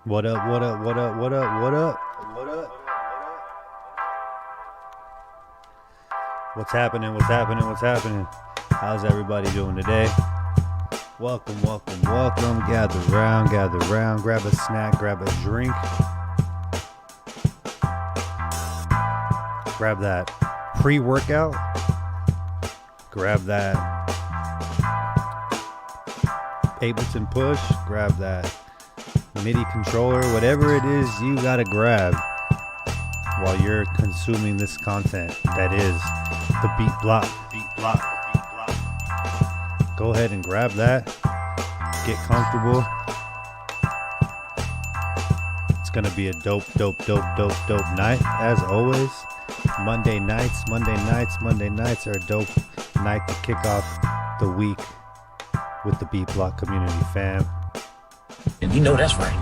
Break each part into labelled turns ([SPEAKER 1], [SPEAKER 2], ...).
[SPEAKER 1] What up, what up, what up, what up, what up, what up? What's happening, what's happening, what's happening? How's everybody doing today? Welcome, welcome, welcome. Gather round, grab a snack, grab a drink. Grab that pre-workout. Grab that Ableton push. Grab that MIDI controller, whatever it is you gotta grab while you're consuming this content that is the beat block. Go ahead and grab that. Get comfortable. It's gonna be a dope night as always. Monday nights are a dope night to kick off the week with the beat block community fam.
[SPEAKER 2] And you know that's right.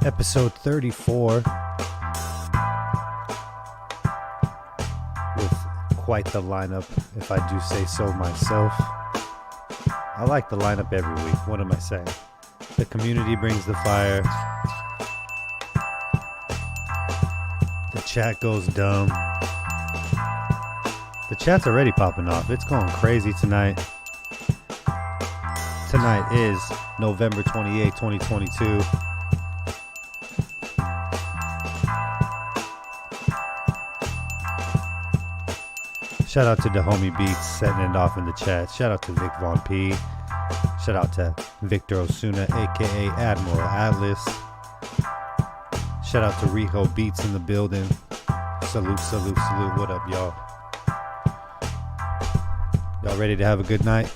[SPEAKER 1] Episode 34 with quite the lineup, if I do say so myself. I like the lineup every week. What am I saying? The community brings the fire. The chat goes dumb. The chat's already popping off. It's going crazy tonight. Tonight is November 28, 2022. Shout out to the homie Beats setting it off in the chat. Shout out to Vic Von P. Shout out to Victor Osuna, aka Admiral Atlas. Shout out to Riho Beats in the building. Salute. What up, y'all? Y'all ready to have a good night?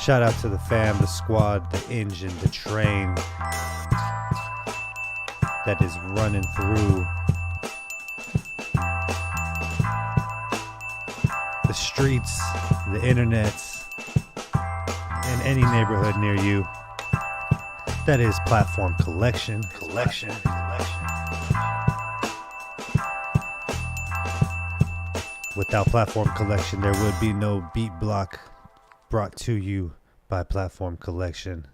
[SPEAKER 1] Shout out to the fam, the squad, the engine, the train that is running through the streets, the internets, in any neighborhood near you. That is Platform Collection. Without Platform Collection, there would be no beat block brought to you by Platform Collection,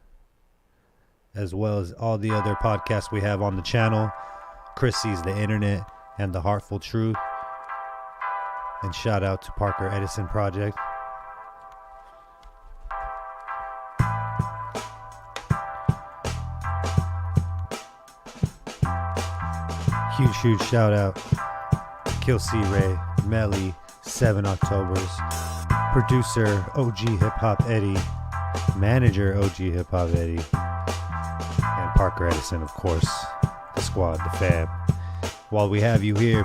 [SPEAKER 1] as well as all the other podcasts we have on the channel. Chris Sees the Internet and The Heartful Truth. And shout out to Parker Edison Project. Huge shout out Kill C Ray, Melly, 7 Octobers, producer OG Hip Hop Eddie, manager OG Hip Hop Eddie, and Parker Edison, of course, the squad, the fam. While we have you here,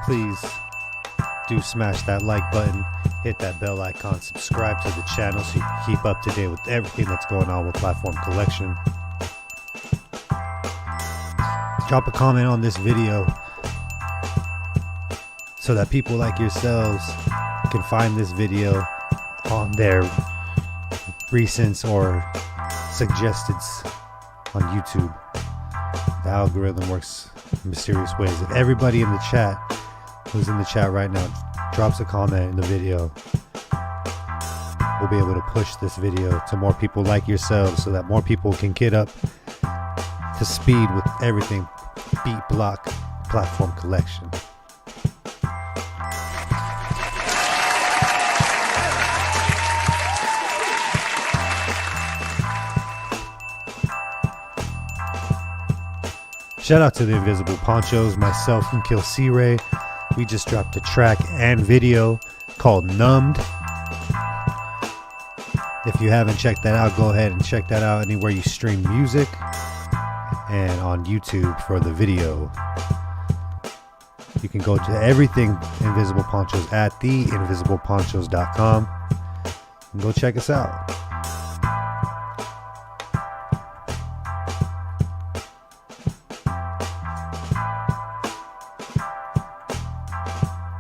[SPEAKER 1] please do smash that like button, hit that bell icon, subscribe to the channel so you can keep up to date with everything that's going on with Platform Collection. Drop a comment on this video so that people like yourselves can find this video on their recents or suggesteds on YouTube. The algorithm works in mysterious ways. If everybody in the chat who's in the chat right now drops a comment in the video, we'll be able to push this video to more people like yourselves so that more people can get up to speed with everything beat block Platform Collection. Shout out to the Invisible Ponchos, myself and Kill C Ray. We just dropped a track and video called Numbed. If you haven't checked that out, go ahead and check that out anywhere you stream music and on YouTube for the video. You can go to everything Invisible Ponchos at theinvisibleponchos.com and go check us out.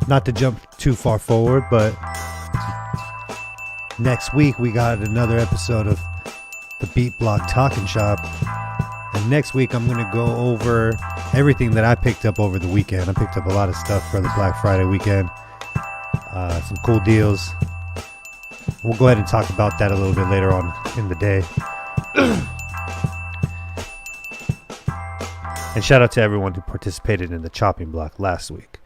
[SPEAKER 1] Not to jump too far forward, but next week we got another episode of the Beat Block Talking Shop. And next week I'm going to go over everything that I picked up over the weekend. I picked up a lot of stuff for the Black Friday weekend. Some cool deals. We'll go ahead and talk about that a little bit later on in the day. And shout out to everyone who participated in the chopping block last week.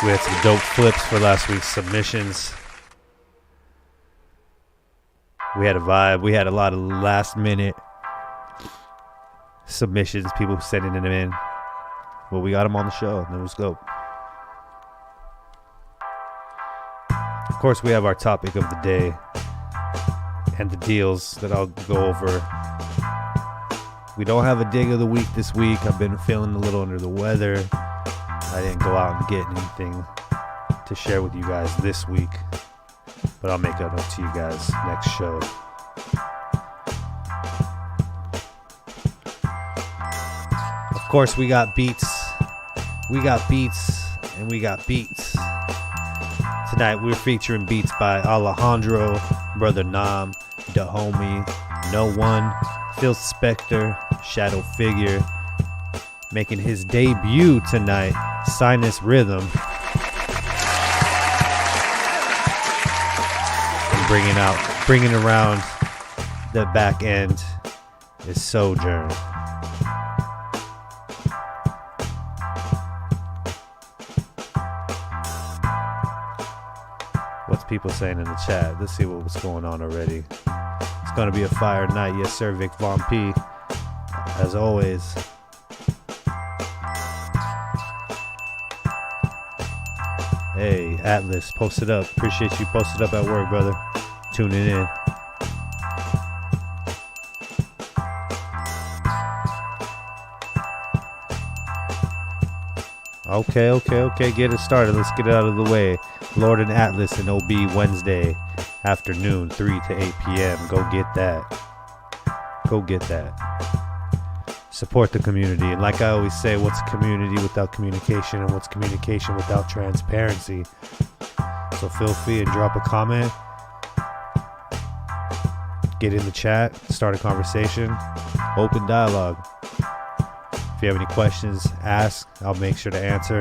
[SPEAKER 1] We had some dope flips for last week's submissions. We had a vibe. We had a lot of last minute submissions, people sending them in. Well, we got them on the show, and it was dope. Of course, we have our topic of the day and the deals that I'll go over. We don't have a dig of the week this week. I've been feeling a little under the weather. I didn't go out and get anything to share with you guys this week, but I'll make it up to you guys next show. Of course, we got beats. We got beats, and we got beats. Tonight, we're featuring beats by Alejandro, Brother Nam, Da Homie, No One, Phil Spector, Shadow Figure, making his debut tonight, Sinus Rhythm, and bringing around the back end is Sojourn. What's people saying in the chat? Let's see what's going on already. It's gonna be a fire night, yes sir, Vic Von P. As always. Hey, Atlas, post it up. Appreciate you posted up at work, brother. Tuning in. Okay. Get it started. Let's get it out of the way. Lord and Atlas and OB Wednesday afternoon, 3 to 8 p.m. Go get that. Go get that. Support the community. And like I always say, what's community without communication, and what's communication without transparency? So feel free and drop a comment. Get in the chat. Start a conversation. Open dialogue. If you have any questions, ask. I'll make sure to answer.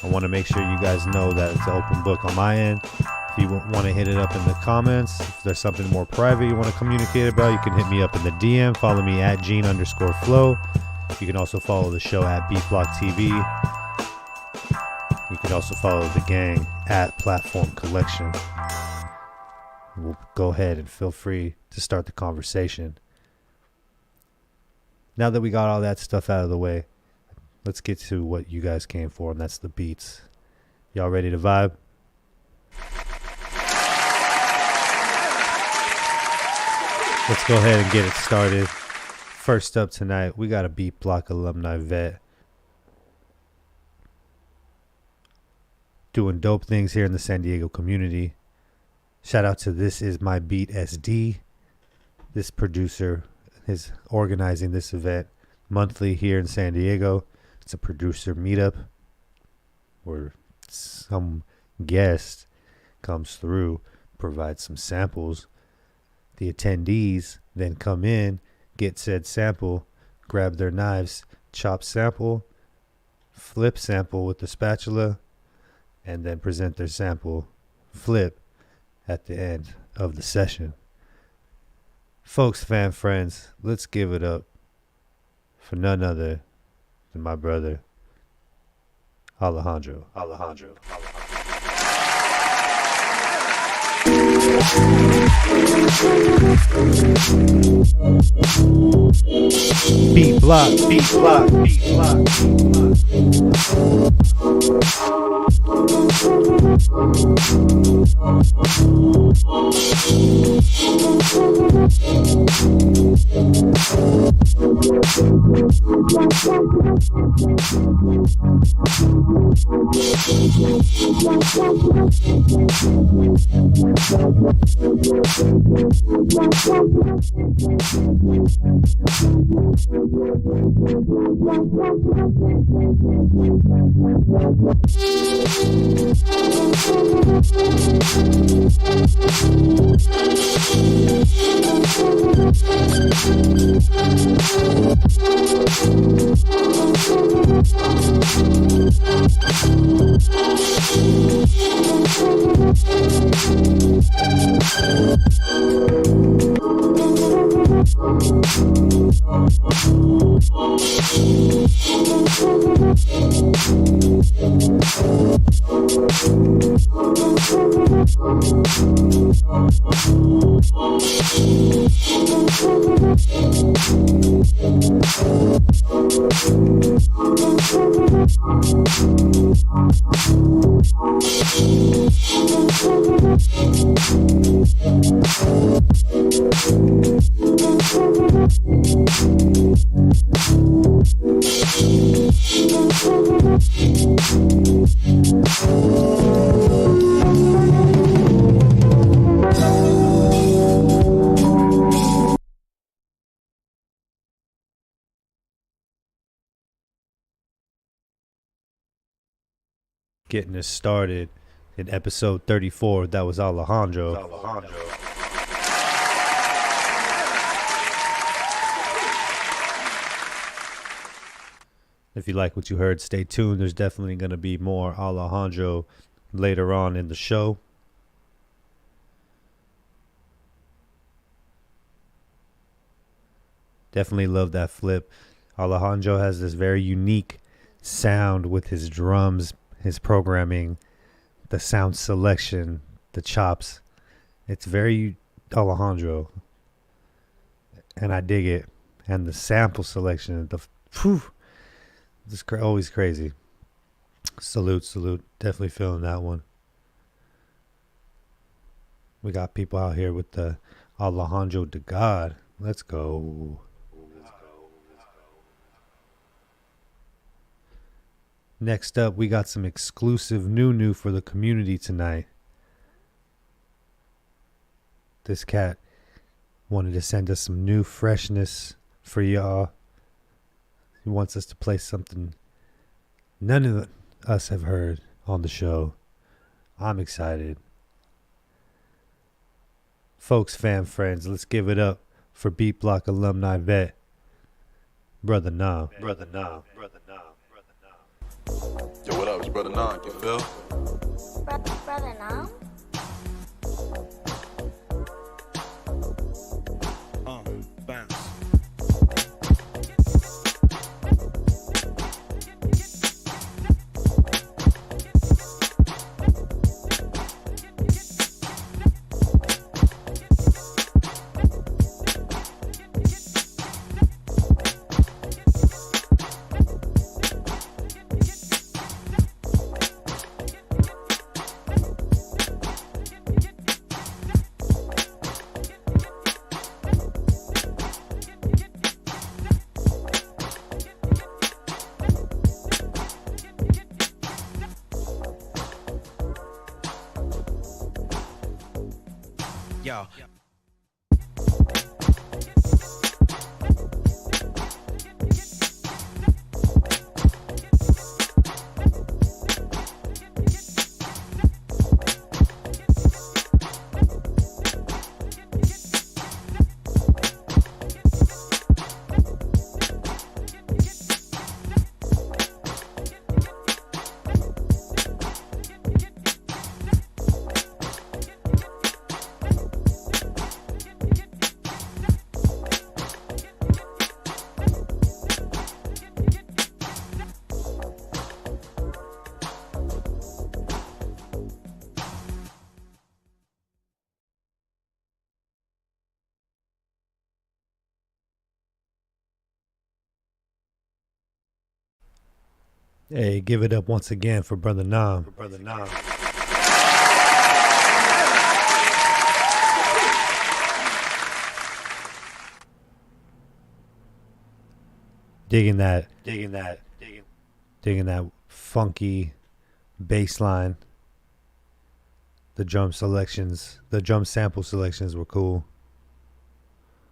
[SPEAKER 1] I want to make sure you guys know that it's an open book on my end. If you want to hit it up in the comments, if there's something more private you want to communicate about, you can hit me up in the DM. Follow me at Gene_Flo. You can also follow the show at Beatblock TV. You can also follow the gang at Platform Collection. We'll go ahead and feel free to start the conversation. Now that we got all that stuff out of the way, let's get to what you guys came for, and that's the beats. Y'all ready to vibe? Let's go ahead and get it started. First up tonight, we got a Beat Block alumni vet doing dope things here in the San Diego community. Shout out to This Is My Beat SD. This producer is organizing this event monthly here in San Diego. It's a producer meetup where some guest comes through, provides some samples. The attendees then come in, get said sample, grab their knives, chop sample, flip sample with the spatula, and then present their sample, flip, at the end of the session. Folks, fan friends, let's give it up for none other than my brother, Alejandro. Beat block. Getting us started in episode 34. That was Alejandro. If you like what you heard, stay tuned. There's definitely going to be more Alejandro later on in the show. Definitely love that flip. Alejandro has this very unique sound with his drums, his programming, the sound selection, the chops. It's very Alejandro, and I dig it. And the sample selection, it's always crazy. Salute. Definitely feeling that one. We got people out here with the Alejandro de God. Let's go. Next up, we got some exclusive new for the community tonight. This cat wanted to send us some new freshness for y'all. He wants us to play something none of us have heard on the show. I'm excited. Folks, fam, friends, let's give it up for Beat Block alumni vet, Brother Nam.
[SPEAKER 3] Yo, what up? It's Brother Nam, you feel?
[SPEAKER 4] Brother Nam?
[SPEAKER 5] Bounce. Yo.
[SPEAKER 1] Hey, give it up once again for Brother Nam. Digging that funky bass line. The drum sample selections were cool.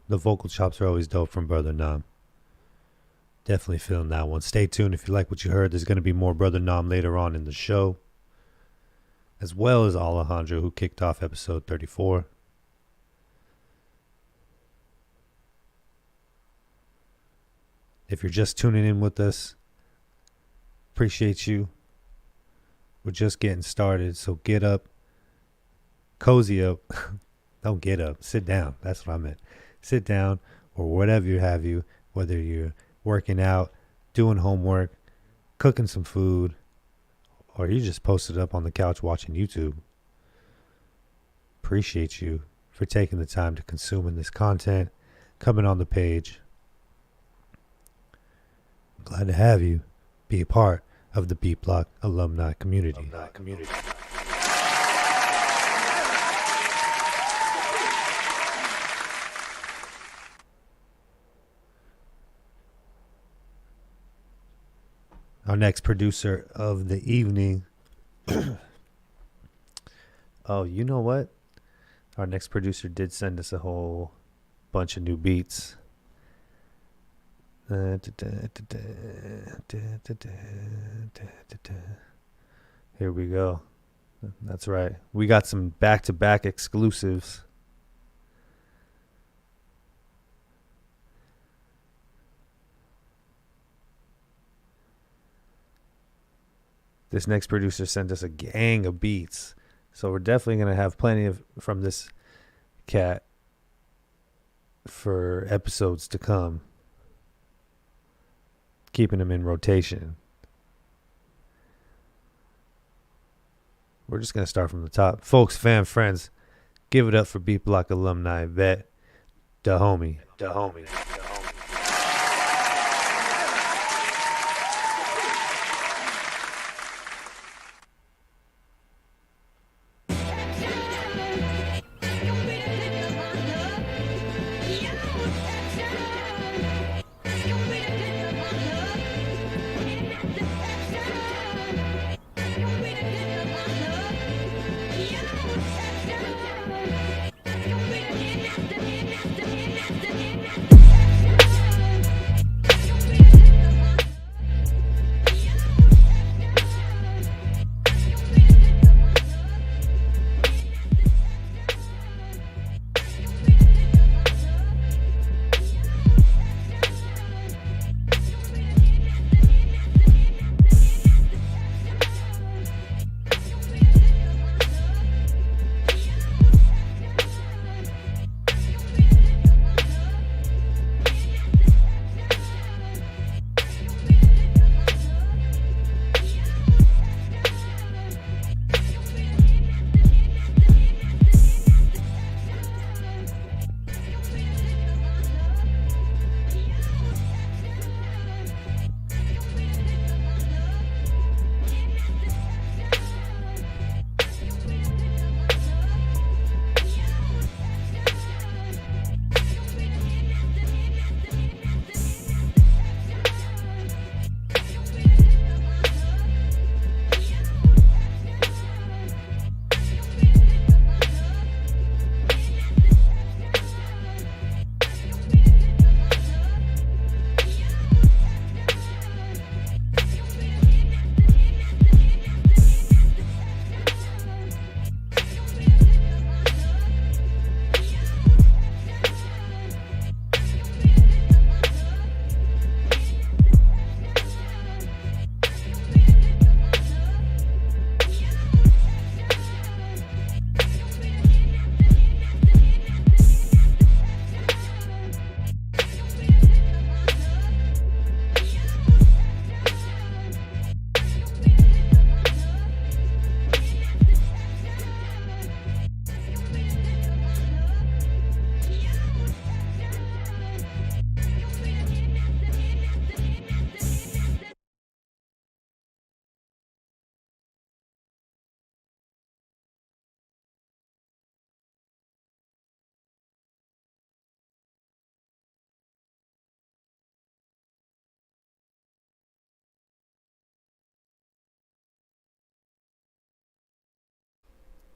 [SPEAKER 1] The vocal chops are always dope from Brother Nam. Definitely feeling that one. Stay tuned if you like what you heard. There's going to be more Brother Nam later on in the show, as well as Alejandro, who kicked off episode 34. If you're just tuning in with us, appreciate you. We're just getting started, so get up, cozy up. Don't get up, sit down. That's what I meant. Sit down or whatever you have you, whether you're working out, doing homework, cooking some food, or you just posted up on the couch watching YouTube. Appreciate you for taking the time to consuming this content, coming on the page. I'm glad to have you be a part of the Beat Block alumni community. Our next producer of the evening. Oh, you know what? Our next producer did send us a whole bunch of new beats. Here we go. That's right. We got some back-to-back exclusives. This next producer sent us a gang of beats. So we're definitely going to have plenty of from this cat for episodes to come. Keeping them in rotation. We're just going to start from the top. Folks, fam, friends, give it up for Beat Block alumni vet, da homie.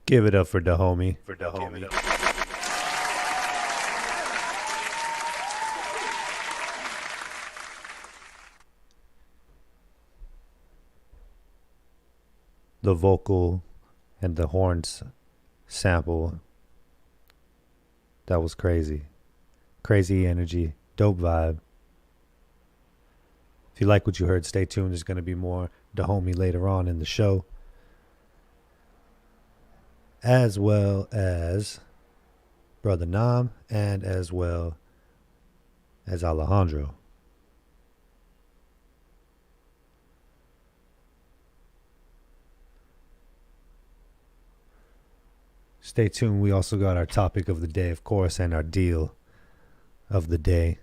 [SPEAKER 1] Give it up for the homie. the vocal and the horns sample. That was crazy. Crazy energy. Dope vibe. If you like what you heard, stay tuned. There's going to be more The Homie later on in the show, as well as Brother Nam, and as well as Alejandro. Stay tuned. We also got our topic of the day, of course, and our deal of the day.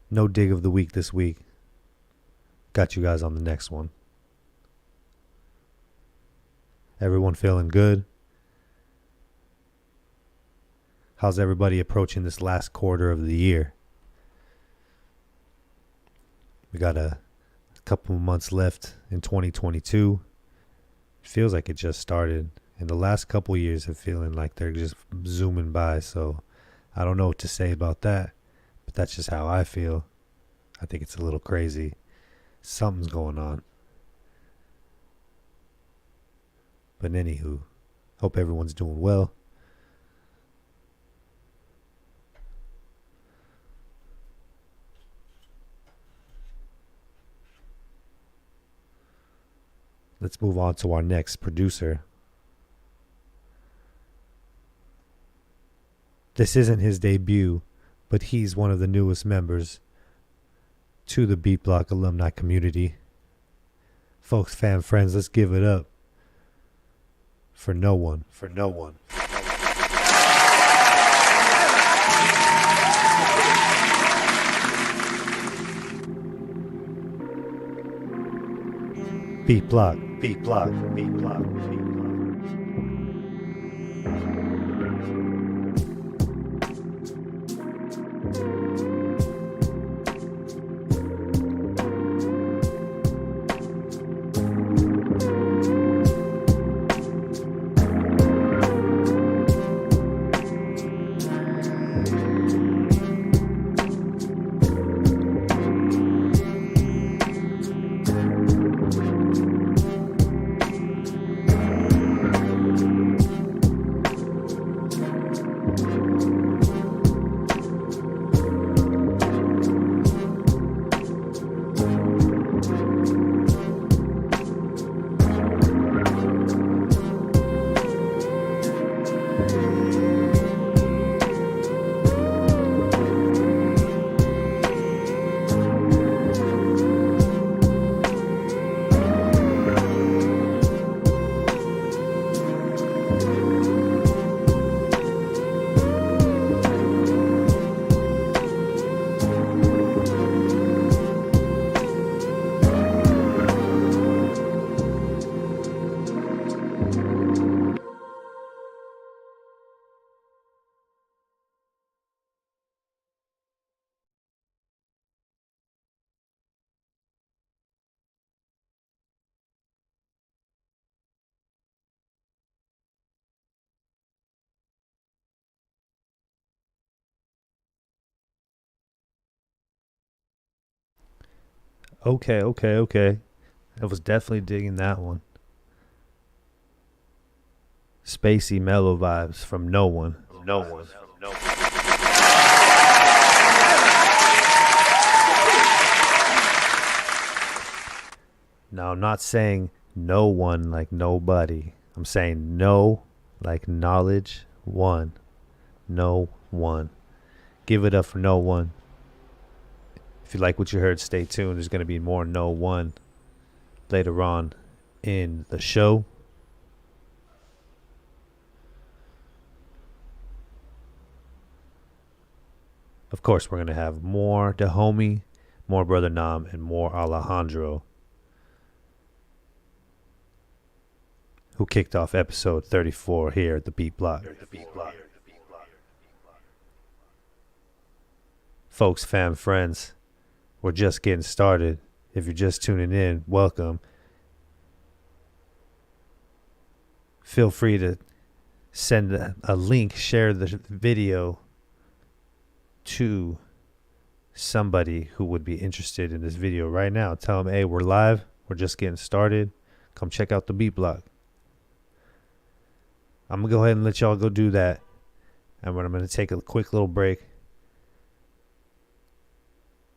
[SPEAKER 1] No dig of the week this week. Got you guys on the next one. Everyone feeling good? How's everybody approaching this last quarter of the year? We got a couple of months left in 2022. It feels like it just started. And the last couple of years have feeling like they're just zooming by. So I don't know what to say about that. But that's just how I feel. I think it's a little crazy. Something's going on. But anywho, hope everyone's doing well. Let's move on to our next producer. This isn't his debut, but he's one of the newest members to the Beat Block alumni community. Folks, fam, friends, let's give it up for no one. Beat Block. Okay. I was definitely digging that one. Spacey mellow vibes from no one. Now, I'm not saying no one like nobody. I'm saying no like knowledge one. No one. Give it up for no one. If you like what you heard, stay tuned. There's going to be more No One later on in the show. Of course, we're going to have more The Homie, more Brother Nam, and more Alejandro, who kicked off episode 34 here at the Beat Block. Folks, fam, friends, we're just getting started. If you're just tuning in, welcome. Feel free to send a link, share the video to somebody who would be interested in this video right now. Tell them, hey, we're live. We're just getting started. Come check out the beat block. I'm going to go ahead and let y'all go do that. And when I'm going to take a quick little break,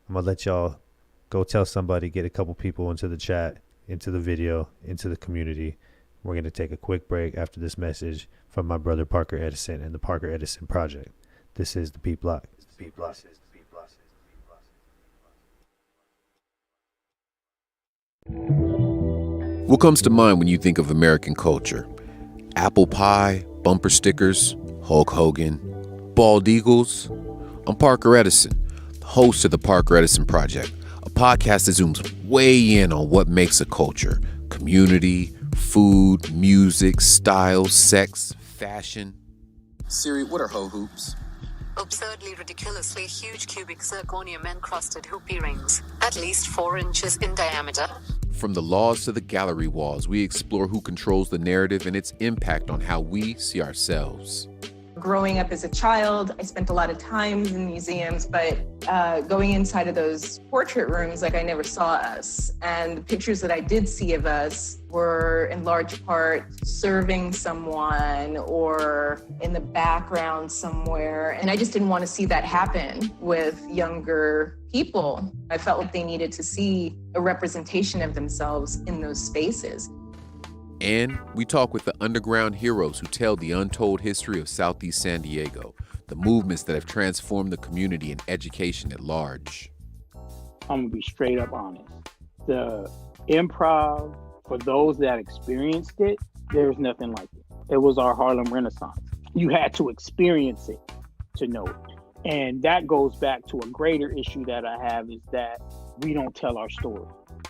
[SPEAKER 1] I'm going to let y'all go tell somebody, get a couple people into the chat, into the video, into the community. We're going to take a quick break after this message from my brother Parker Edison and the Parker Edison Project. This is the Beat Block. Beat Block.
[SPEAKER 6] What comes to mind when you think of American culture? Apple pie, bumper stickers, Hulk Hogan, bald eagles? I'm Parker Edison, the host of the Parker Edison Project, a podcast that zooms way in on what makes a culture: community, food, music, style, sex, fashion. Siri, what are ho hoops?
[SPEAKER 7] Absurdly, ridiculously huge cubic zirconium-encrusted hoopy rings, at least 4 inches in diameter.
[SPEAKER 6] From the laws to the gallery walls, we explore who controls the narrative and its impact on how we see ourselves.
[SPEAKER 8] Growing up as a child, I spent a lot of time in museums, but going inside of those portrait rooms, like I never saw us. And the pictures that I did see of us were in large part serving someone or in the background somewhere. And I just didn't want to see that happen with younger people. I felt like they needed to see a representation of themselves in those spaces.
[SPEAKER 6] And we talk with the underground heroes who tell the untold history of Southeast San Diego, the movements that have transformed the community and education at large.
[SPEAKER 9] I'm gonna be straight up honest. The improv, for those that experienced it, there's nothing like it. It was our Harlem Renaissance. You had to experience it to know it. And that goes back to a greater issue that I have, is that we don't tell our story.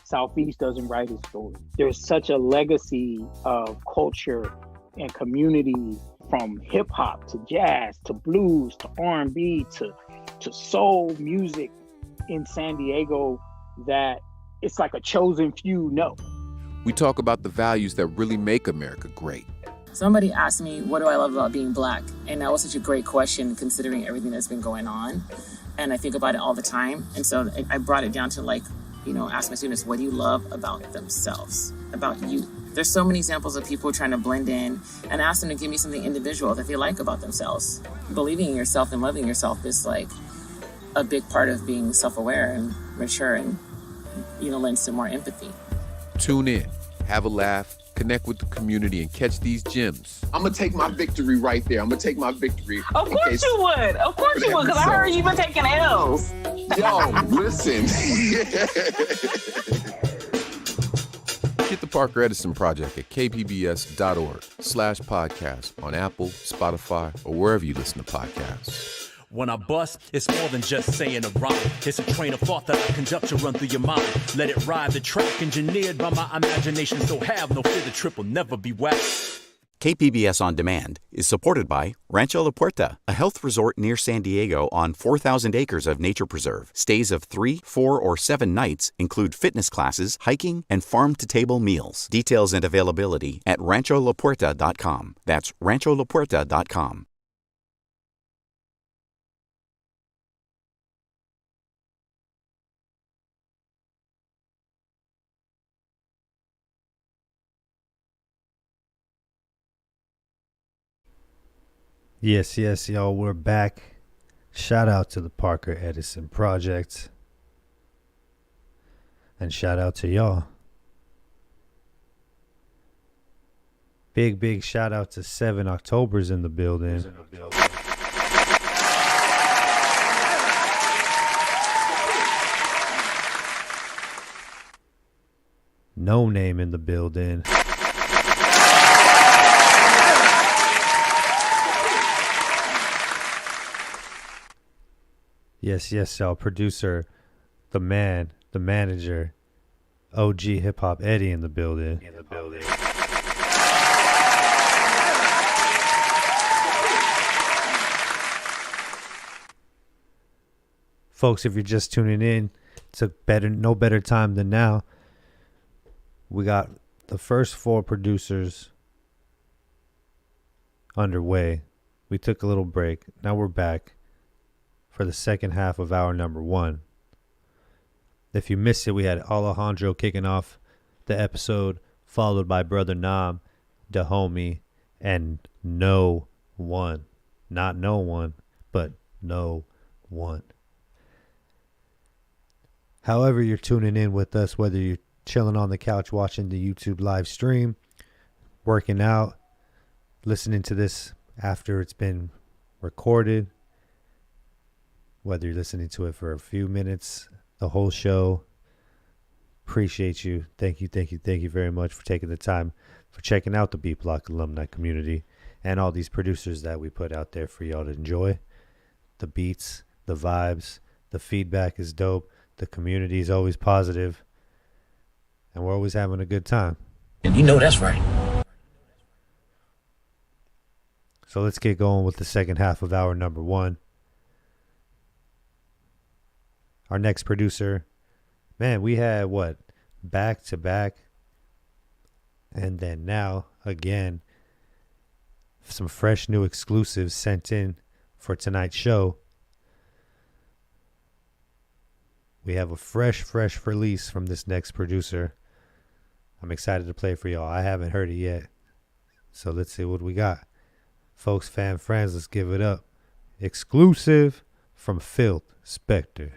[SPEAKER 9] Southeast doesn't write his story. There's such a legacy of culture and community, from hip hop to jazz to blues to R&B to soul music in San Diego, that it's like a chosen few know.
[SPEAKER 6] We talk about the values that really make America great.
[SPEAKER 10] Somebody asked me, what do I love about being Black? And that was such a great question, considering everything that's been going on. And I think about it all the time. And so I brought it down to, like, ask my students, what do you love about themselves, about you? There's so many examples of people trying to blend in, and ask them to give me something individual that they like about themselves. Believing in yourself and loving yourself is like a big part of being self-aware and mature, and, lends to more empathy.
[SPEAKER 6] Tune in, have a laugh, connect with the community, and catch these gems. I'm gonna take my victory right there. I'm gonna take my victory.
[SPEAKER 11] Of course you would. Of course you would, because I heard you've been taking L's.
[SPEAKER 6] Yo, listen. Get the Parker Edison Project at kpbs.org/podcast on Apple, Spotify, or wherever you listen to podcasts.
[SPEAKER 12] When I bust, it's more than just saying a rhyme. It's a train of thought that I conduct to run through your mind. Let it ride the track engineered by my imagination. So have no fear, the trip will never be whacked.
[SPEAKER 13] KPBS On Demand is supported by Rancho La Puerta, a health resort near San Diego on 4,000 acres of nature preserve. Stays of 3, 4, or 7 nights include fitness classes, hiking, and farm-to-table meals. Details and availability at rancholapuerta.com. That's rancholapuerta.com.
[SPEAKER 1] Yes, y'all, we're back. Shout out to the Parker Edison Project. And shout out to y'all. Big shout out to 7 Octobers in the building. No Name in the building. Yes, y'all. Producer, the man, the manager, OG Hip Hop Eddie in the building. Folks, if you're just tuning in, it's no better time than now. We got the first 4 producers underway. We took a little break. Now we're back for the second half of hour number 1. If you missed it, we had Alejandro kicking off the episode, followed by Brother Nam, the homie, and No One. Not No One, but No One. However you're tuning in with us, whether you're chilling on the couch watching the YouTube live stream, working out, listening to this after it's been recorded, whether you're listening to it for a few minutes, the whole show, appreciate you. Thank you very much for taking the time, for checking out the Beat Block alumni community and all these producers that we put out there for y'all to enjoy. The beats, the vibes, the feedback is dope. The community is always positive, and we're always having a good time.
[SPEAKER 2] And you know that's right.
[SPEAKER 1] So let's get going with the second half of hour number 1. Our next producer, man, we had what? Back to back. And then now, again, some fresh new exclusives sent in for tonight's show. We have a fresh release from this next producer. I'm excited to play for y'all. I haven't heard it yet. So let's see what we got. Folks, fam, friends, let's give it up. Exclusive from Phil Spector.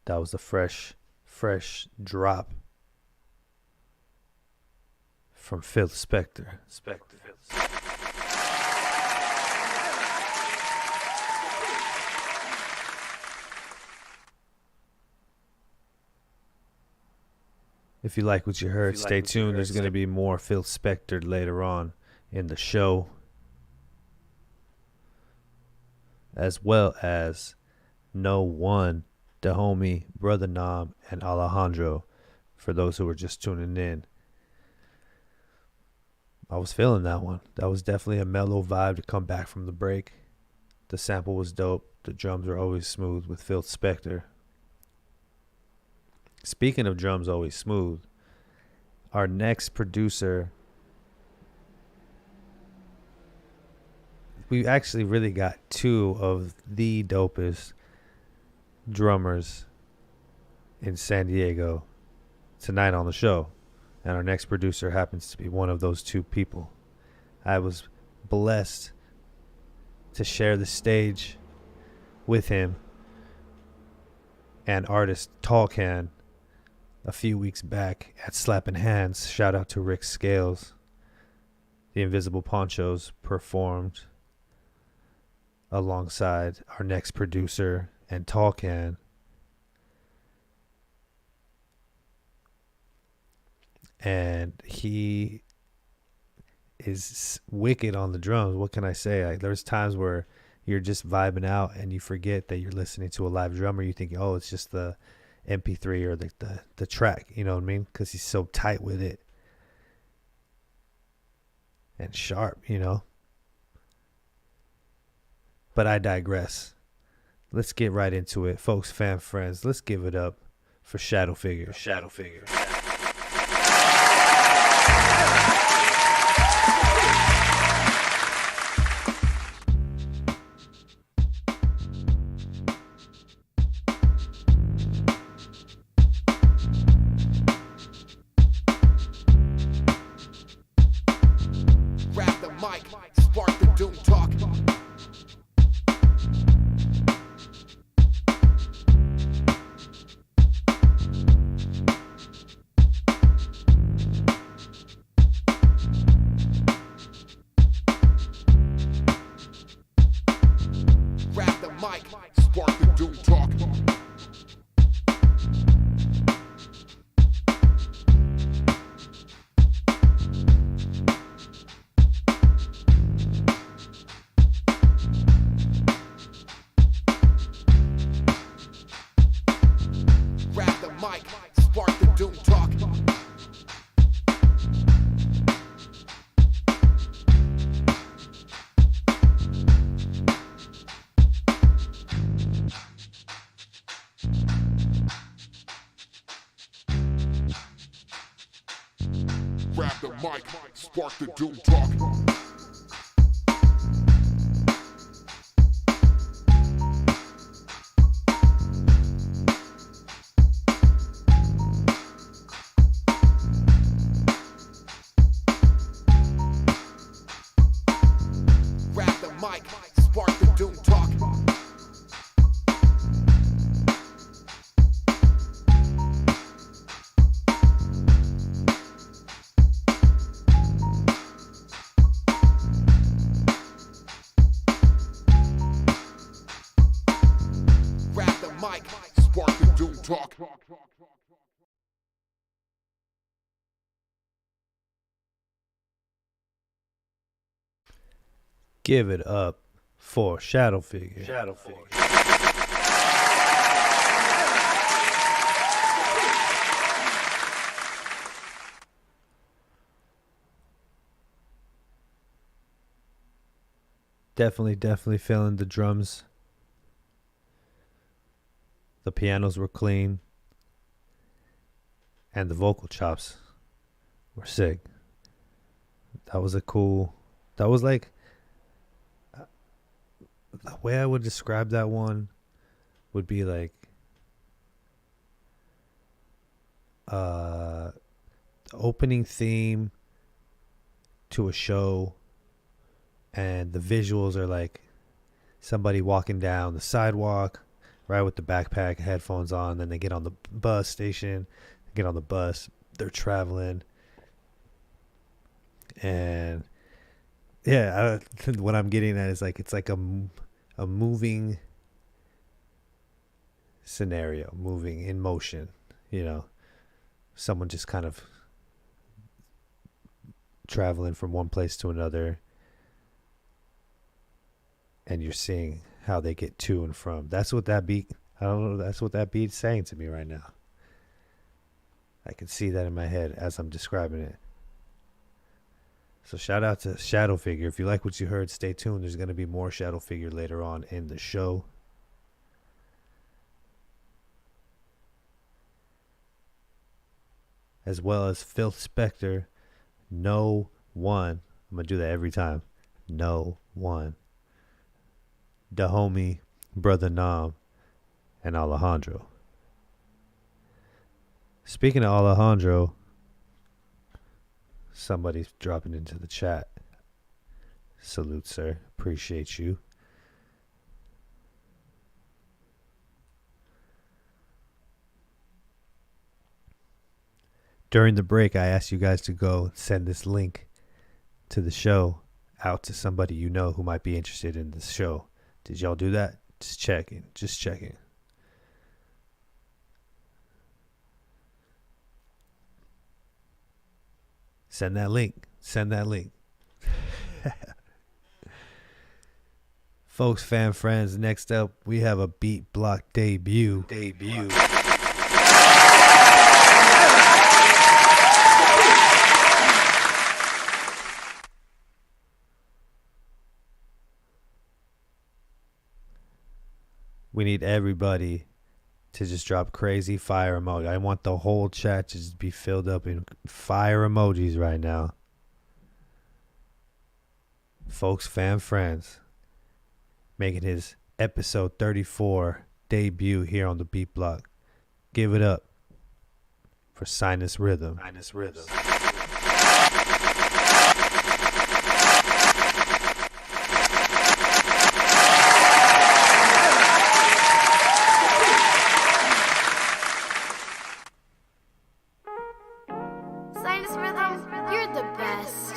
[SPEAKER 1] That was a fresh drop from Phil Spector. If you like what you heard, stay tuned. There's going to be more Phil Spector later on in the show, as well as No One, the homie, Brother Nam, and Alejandro, for those who were just tuning in. I was feeling that one. That was definitely a mellow vibe to come back from the break. The sample was dope. The drums are always smooth with Phil Spector. Speaking of drums always smooth, our next producer, we actually really got two of the dopest drummers in San Diego tonight on the show, and our next producer happens to be one of those two people. I was blessed to share the stage with him and artist Tallcan a few weeks back at Slappin' Hands. Shout out to Rick Scales. The Invisible Ponchos performed alongside our next producer and Tallcan. And he is wicked on the drums. What can I say? There's times where you're just vibing out and you forget that you're listening to a live drummer. You think, oh, it's just the MP3 or the track, you know what I mean? Because he's so tight with it and sharp, you know. But I digress. let's get right into it. Folks, fam, friends, let's give it up for Shadow Figure. Shadow Figure.
[SPEAKER 6] Grab the mic, spark the doom talk. Grab the mic, spark the doom talk. Grab the mic, spark the doom talk. Grab the mic, spark the doom talk. Grab the mic, spark the doom talk. Grab the mic, spark the doom talk.
[SPEAKER 1] Give it up for Shadow Figure. Shadow Figure. Definitely feeling the drums. The pianos were clean. And the vocal chops were sick. That was like, the way I would describe that one would be like the opening theme to a show, and the visuals are like somebody walking down the sidewalk, right, with the backpack, headphones on. Then they get on the bus station, get on the bus, they're traveling, and yeah, what I'm getting at is like it's like a moving scenario, moving in motion, someone just kind of traveling from one place to another, and you're seeing how they get to and from. That's what that beat, I don't know, that's what that beat's saying to me right now. I can see that in my head as I'm describing it. So shout out to Shadow Figure. If you like what you heard, stay tuned. There's going to be more Shadow Figure later on in the show. As well as Phil Spector, No One. I'm going to do that every time. No One. Da Homie, Brother Nam, and Alejandro. Speaking of Alejandro, somebody's dropping into the chat. Salute, sir. Appreciate you. During the break, I asked you guys to go send this link to the show out to somebody you know who might be interested in this show. Did y'all do that? Just checking. Send that link. Folks, fam, friends, next up, we have a Beat Block debut. We need everybody to just drop crazy fire emoji. I want the whole chat to just be filled up in fire emojis right now. Folks, fam, friends, making his episode 34 debut here on the Beat Block. Give it up for Sinus Rhythm. Sinus Rhythm.
[SPEAKER 4] Sinus Rhythm, you're the best.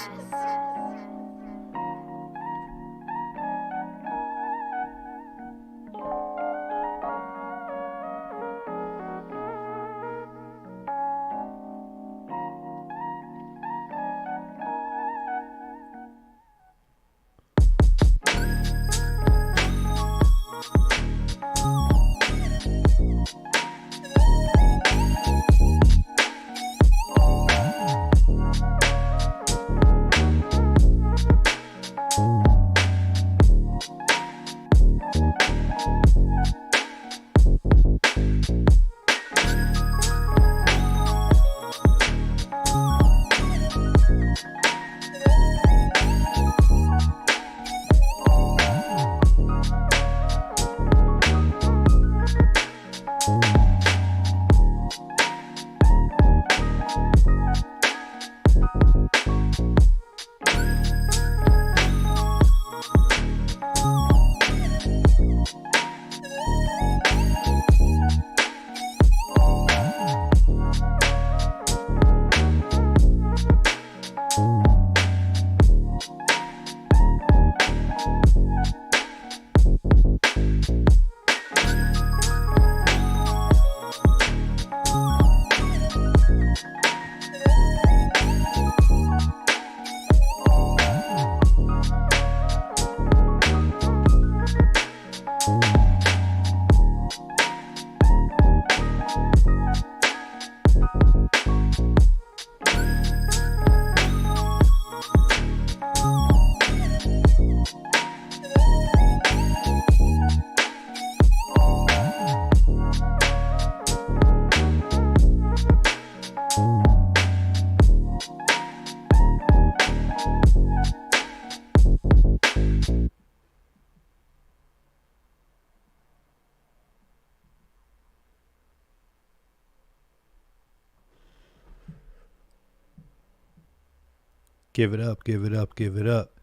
[SPEAKER 1] Give it up, give it up, give it up.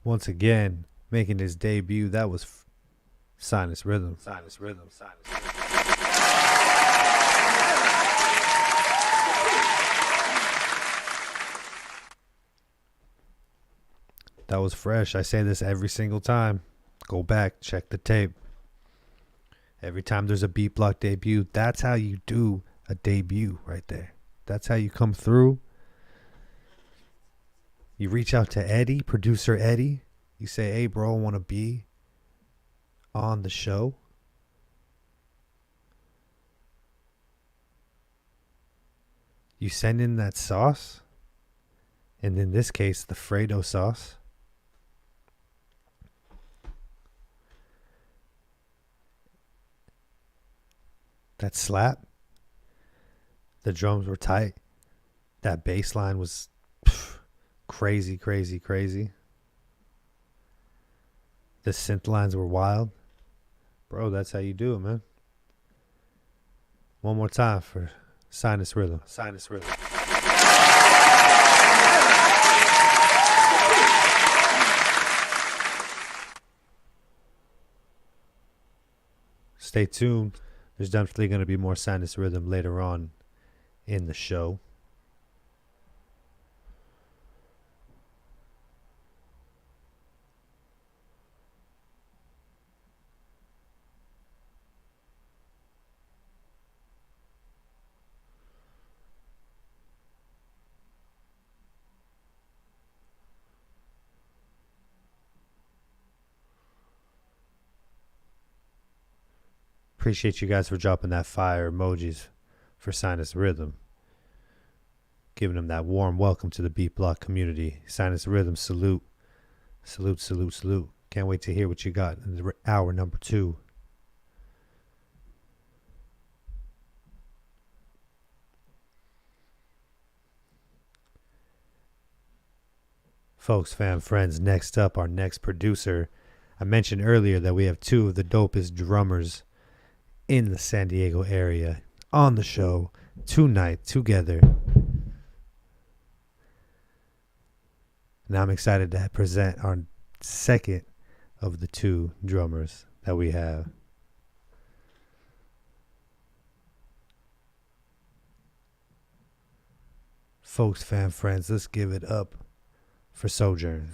[SPEAKER 1] Once again, making his debut, that was Sinus Rhythm. Sinus Rhythm. Sinus Rhythm. That was fresh. I say this every single time. Go back, check the tape. Every time there's a Beat Block debut, that's how you do a debut right there. That's how you come through. You reach out to Eddie, producer Eddie. You say, hey, bro, I want to be on the show. You send in that sauce. And in this case, the Fredo sauce. That slap. The drums were tight. That bass line was crazy, crazy, crazy. The synth lines were wild. Bro, that's how you do it, man. One more time for Sinus Rhythm. Sinus Rhythm. Stay tuned. There's definitely going to be more Sinus Rhythm later on in the show. Appreciate you guys for dropping that fire emojis for Sinus Rhythm. Giving them that warm welcome to the Beat Block community. Sinus Rhythm, salute. Salute, salute, salute. Can't wait to hear what you got in hour number 2. Folks, fam, friends, next up, our next producer. I mentioned earlier that we have two of the dopest drummers in the San Diego area on the show tonight together. And I'm excited to present our second of the two drummers that we have. Folks, fam, friends, let's give it up for Sojourn.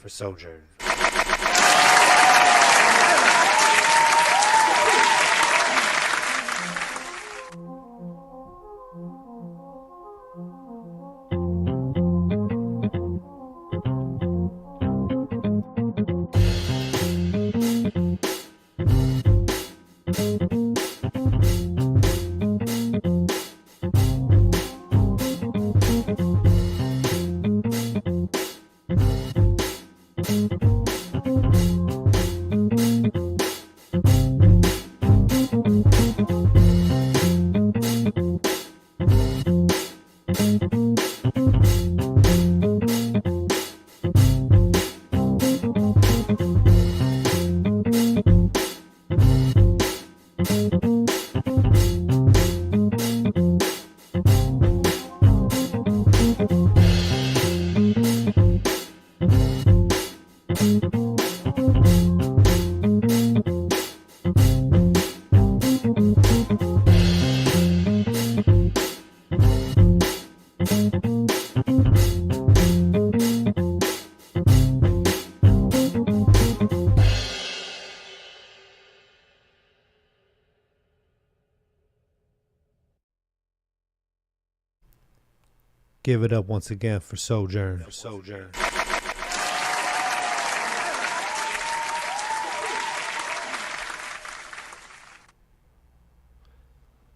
[SPEAKER 1] Give it up once again for Sojourn.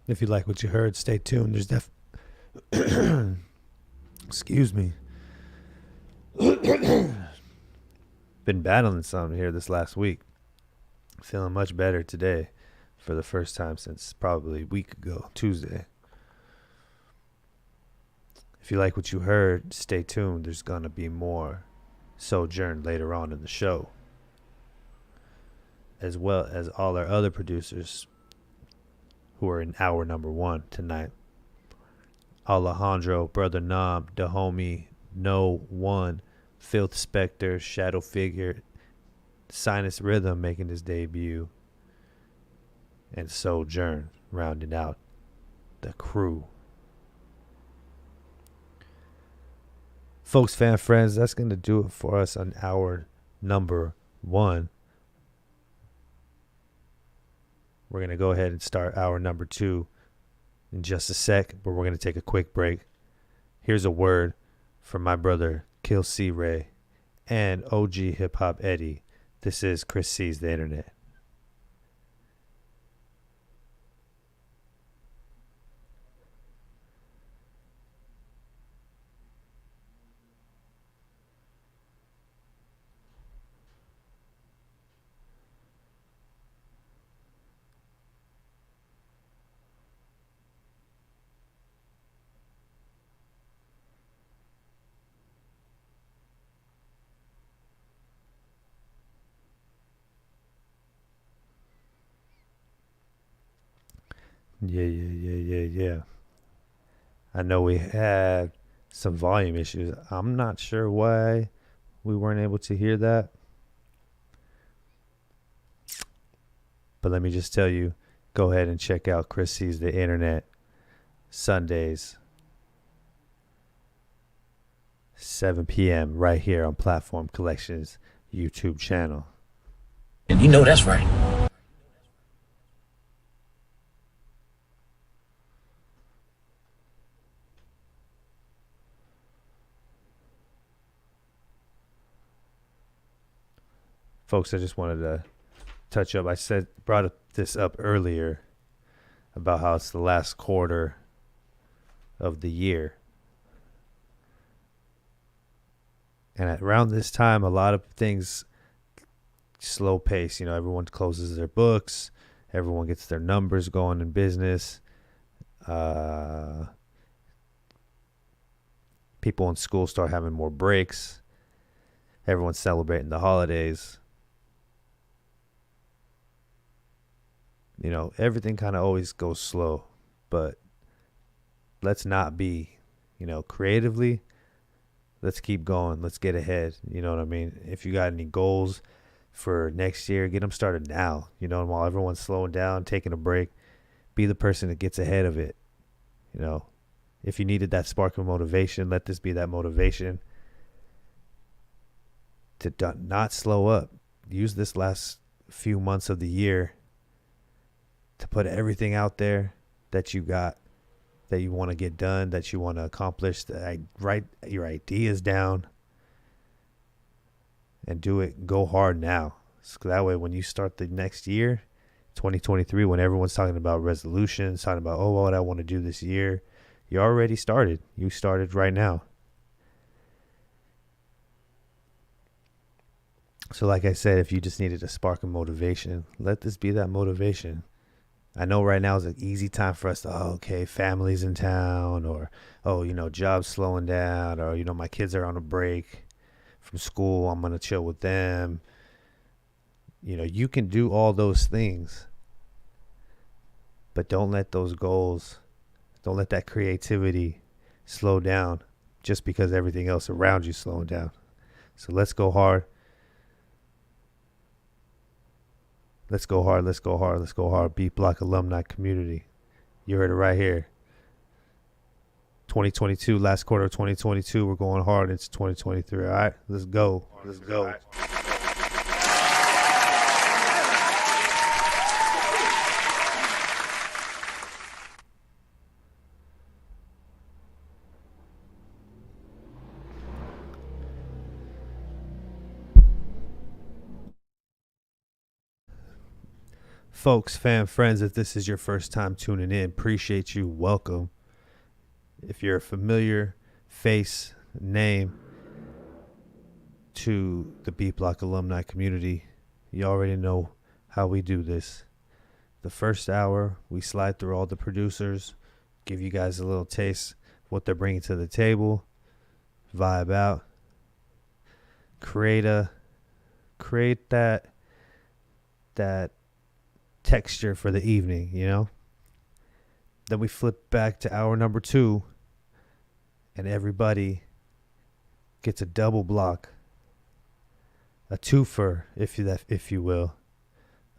[SPEAKER 1] If you like what you heard, stay tuned. There's excuse me. Been battling something here this last week. Feeling much better today for the first time since probably a week ago, Tuesday. If you like what you heard, stay tuned. There's going to be more Sojourn later on in the show, as well as all our other producers who are in hour number 1 tonight. Alejandro, Brother Nam, Da Homie, No One, Filth Spectre, Shadow Figure, Sinus Rhythm making his debut, and Sojourn rounding out the crew. Folks, fan friends, that's going to do it for us on hour number 1. We're going to go ahead and start hour number 2 in just a sec, but we're going to take a quick break. Here's a word from my brother, Kill C. Ray, and OG Hip Hop Eddie. This is Chris Sees the Internet. Yeah. I know we had some volume issues. I'm not sure why we weren't able to hear that. But let me just tell you, go ahead and check out Chris Sees the Internet Sundays, 7 p.m. right here on Platform Collections YouTube channel.
[SPEAKER 2] And you know that's right.
[SPEAKER 1] Folks, I just wanted to touch up. Brought this up earlier about how it's the last quarter of the year. And around this time, a lot of things slow pace. You know, everyone closes their books. Everyone gets their numbers going in business. People in school start having more breaks. everyone's celebrating the holidays. You know, everything kind of always goes slow, but let's not be, you know, creatively. Let's keep going. Let's get ahead. You know what I mean? If you got any goals for next year, get them started now. You know, while everyone's slowing down, taking a break, be the person that gets ahead of it. You know, if you needed that spark of motivation, let this be that motivation to not slow up. Use this last few months of the year to put everything out there that you got, that you want to get done, that you want to accomplish, write your ideas down and do it. Go hard now. So that way when you start the next year, 2023, when everyone's talking about resolutions, talking about, oh, what I want to do this year, you already started. You started right now. So like I said, if you just needed a spark of motivation, let this be that motivation. I know right now is an easy time for us to, okay, family's in town, or, job's slowing down, or, my kids are on a break from school. I'm going to chill with them. You can do all those things, but don't let those goals, don't let that creativity slow down just because everything else around you is slowing down. So let's go hard. Let's go hard, let's go hard, let's go hard. Beat Block alumni community. You heard it right here. 2022, last quarter of 2022. We're going hard into 2023. All right, let's go. Let's go. Folks, fam, friends, if this is your first time tuning in, appreciate you. Welcome. If you're a familiar face, name to the Beat Block alumni community, you already know how we do this. The first hour, we slide through all the producers, give you guys a little taste of what they're bringing to the table, vibe out, create that texture for the evening, Then we flip back to hour number 2, and everybody gets a double block, a twofer, if you will,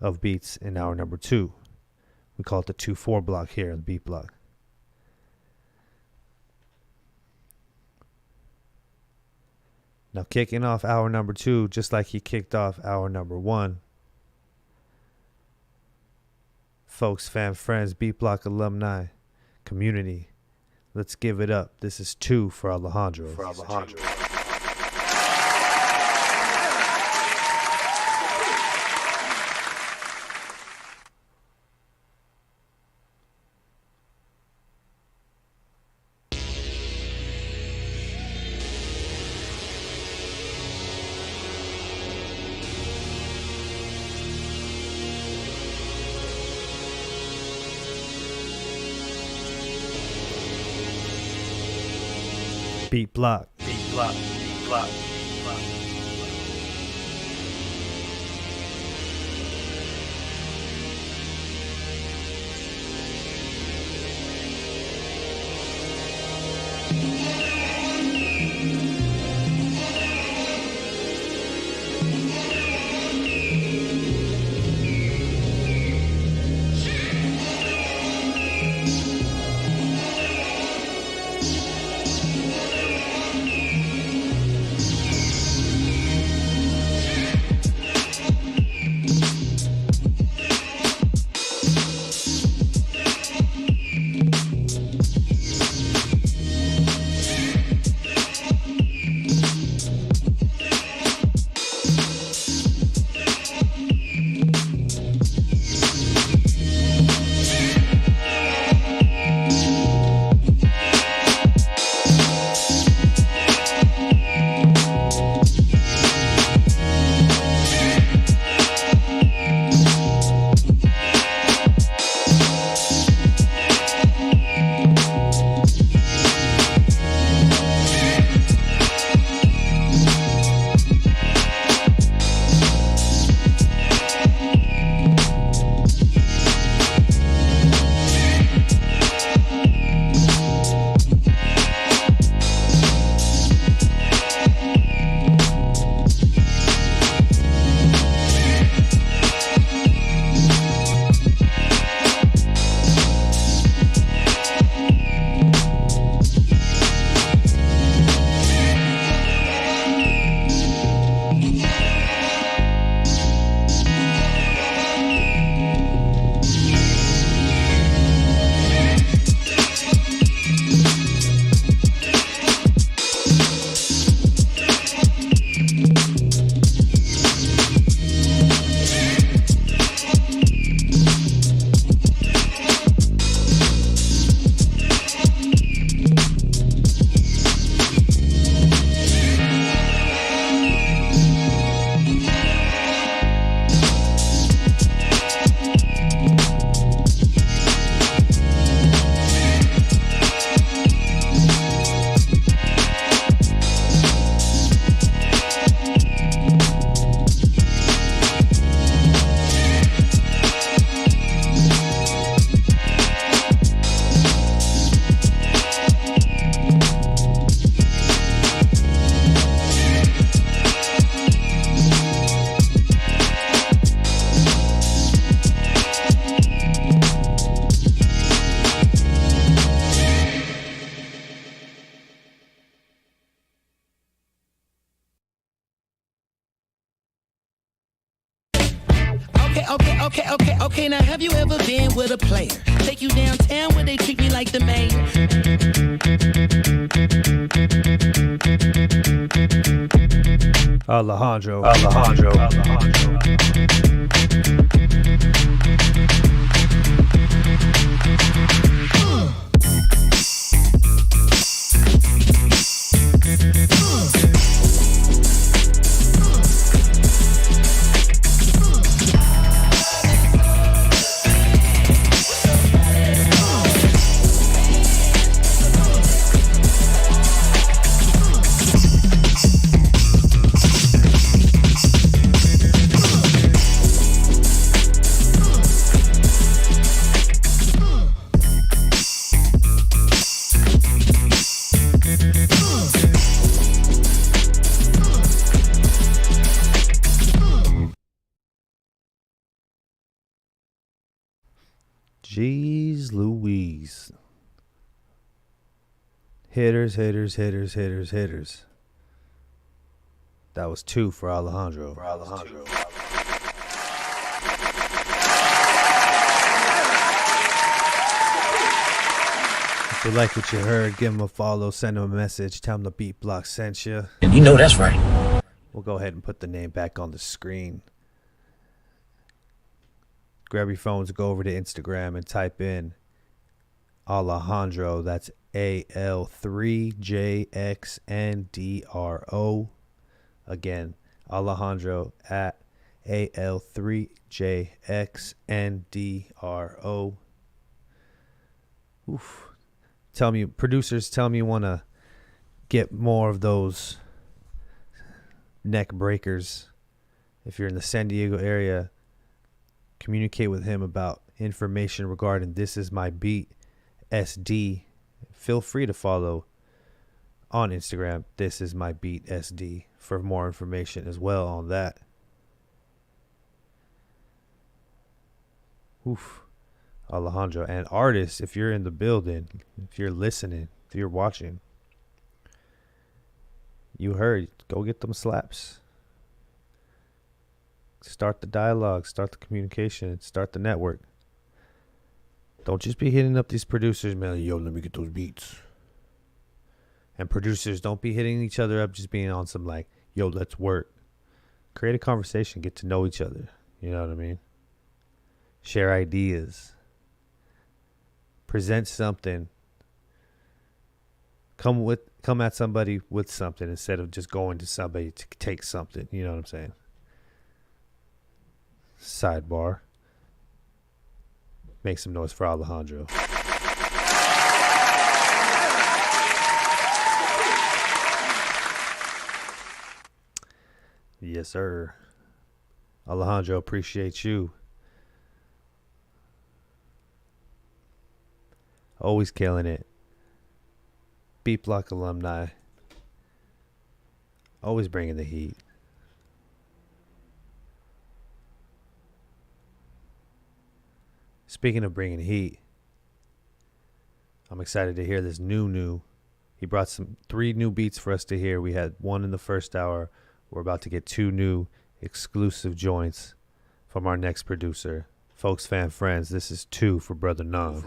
[SPEAKER 1] of beats in hour number 2. We call it the 2-4 block here, the beat block. Now kicking off hour number 2, just like he kicked off hour number 1. Folks, fam, friends, Beat Block alumni community, let's give it up. This is 2 for Alejandro. Beat block. Beat block. Beat block. Beat block.
[SPEAKER 14] Okay. Now have you ever been with a player? Take you downtown where they treat me like the mayor.
[SPEAKER 1] Alejandro. Jeez Louise. Hitters. That was 2 for Alejandro. If you like what you heard, give him a follow, send him a message, tell him the Beat Block sent you.
[SPEAKER 2] And you know that's right.
[SPEAKER 1] We'll go ahead and put the name back on the screen. Grab your phones, go over to Instagram and type in Alejandro. That's AL3JXNDRO. Again, Alejandro at AL3JXNDRO. Oof. Producers, tell me you want to get more of those neck breakers. If you're in the San Diego area, communicate with him about information regarding This Is My Beat SD. Feel free to follow on Instagram, This Is My Beat SD, for more information as well on that. Oof. Alejandro. And artists, if you're in the building, if you're listening, if you're watching, you heard, go get them slaps. Start the dialogue, start the communication, start the network. Don't just be hitting up these producers, man. Yo, let me get those beats. And producers, don't be hitting each other up just being on some like, yo, let's work. Create a conversation, get to know each other. You know what I mean? Share ideas. Present something. Come at somebody with something instead of just going to somebody to take something. You know what I'm saying? Sidebar. Make some noise for Alejandro. Yes, sir. Alejandro, appreciate you. Always killing it. Beat Block alumni. Always bringing the heat. Speaking of bringing heat, I'm excited to hear this new. He brought 3 new beats for us to hear. We had 1 in the first hour. We're about to get 2 new exclusive joints from our next producer. Folks, fan friends, this is 2 for Brother Nam.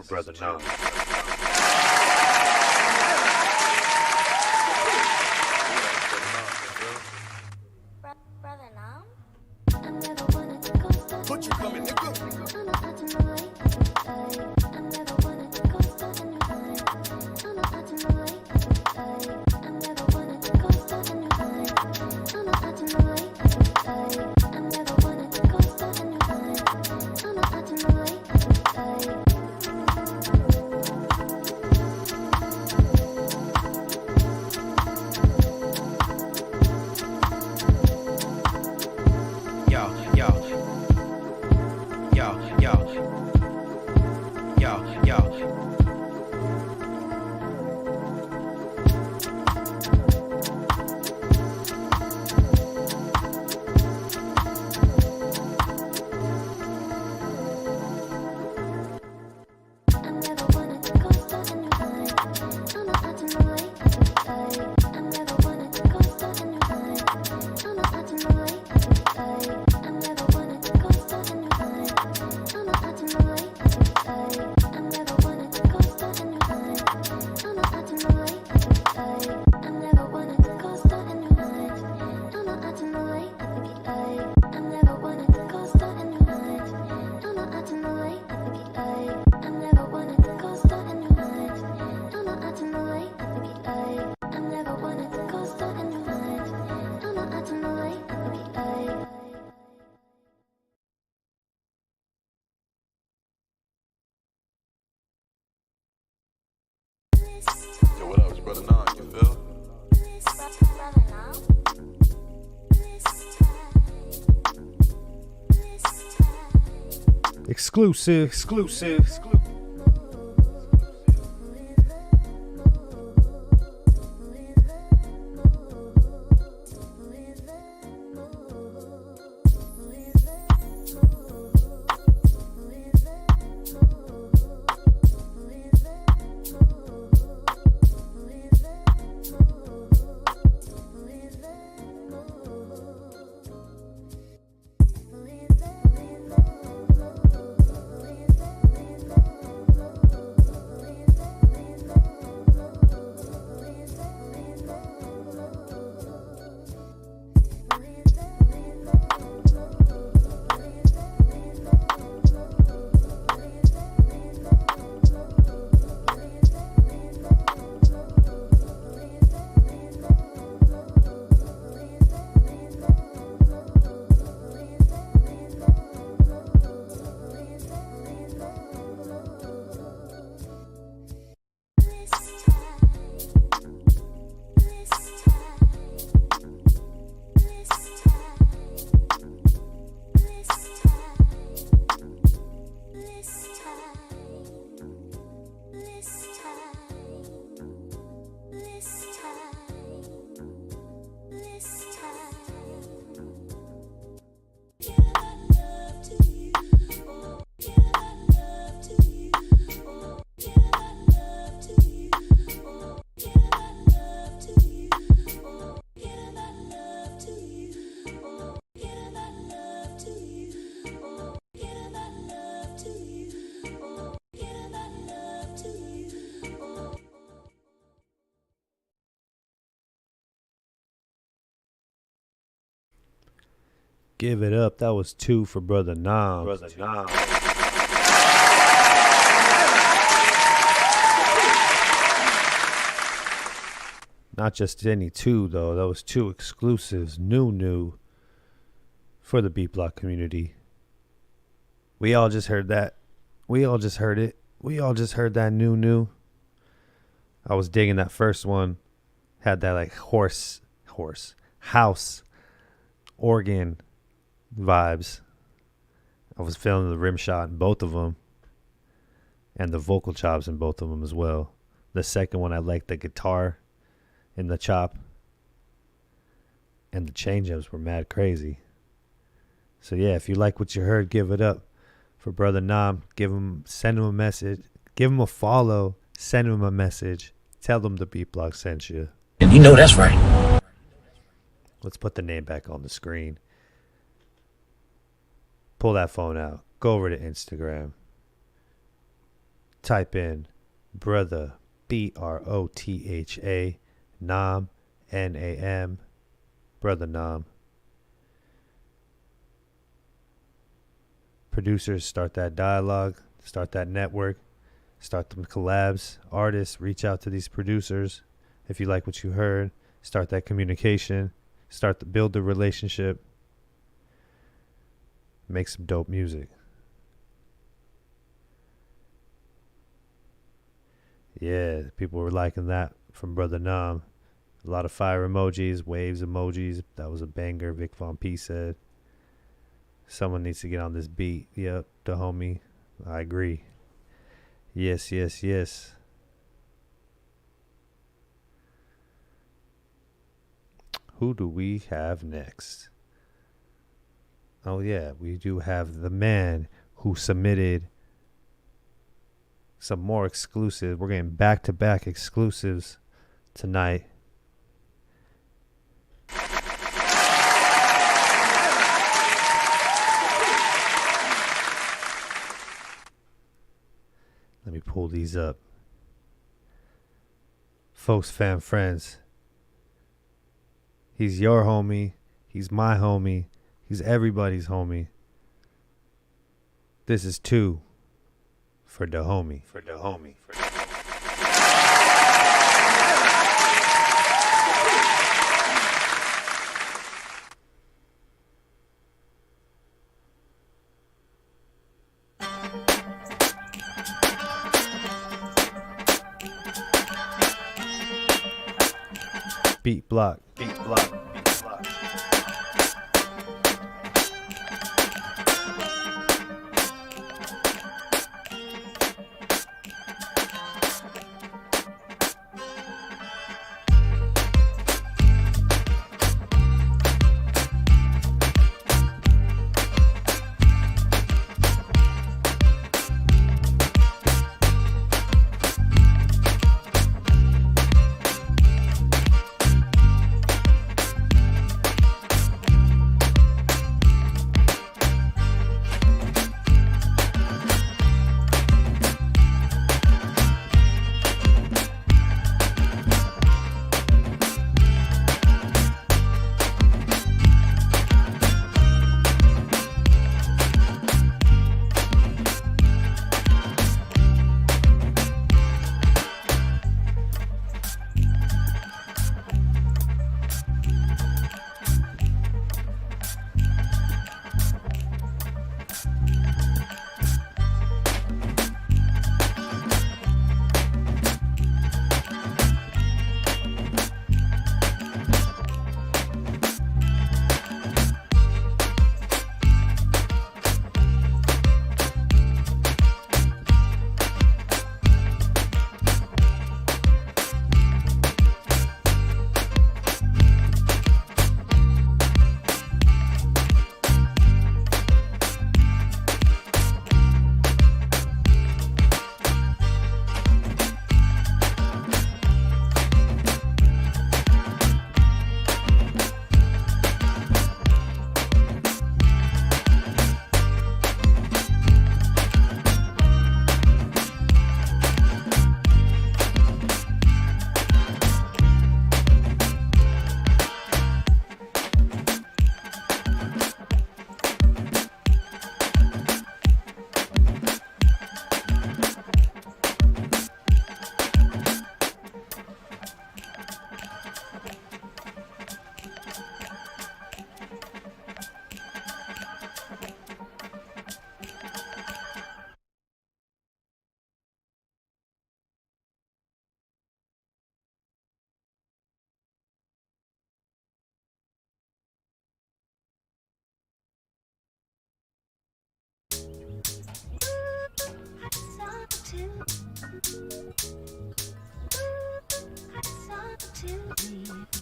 [SPEAKER 1] Exclusive. Give it up. That was 2 for Brother Nam. Not just any 2, though. That was 2 exclusives. New for the Beat Block community. We all just heard that. We all just heard it. We all just heard that new. I was digging that first one. Had that like house organ vibes. I was feeling the rim shot in both of them. And the vocal chops in both of them as well. The second one, I liked the guitar in the chop. And the change-ups were mad crazy. So yeah, if you like what you heard, give it up for Brother Nam. Send him a message. Give him a follow. Send him a message. Tell them the Beat Block sent you.
[SPEAKER 2] And you know that's right.
[SPEAKER 1] Let's put the name back on the screen. Pull that phone out. Go over to Instagram. Type in Brother, BROTHA, Nam, NAM, Brother Nam. Producers, start that dialogue, start that network, start them collabs. Artists, reach out to these producers. If you like what you heard, start that communication, start to build the relationship, make some dope music. Yeah, people were liking that from Brother Nam. A lot of fire emojis, waves emojis. That was a banger, Vic Von P said. Someone needs to get on this beat. Yep, the homie. I agree. Yes. Who do we have next? Oh, yeah, we do have the man who submitted some more exclusives. We're getting back-to-back exclusives tonight. Let me pull these up. Folks, fam, friends. He's your homie. He's my homie. He's everybody's homie. This is 2 for the homie. Beat block.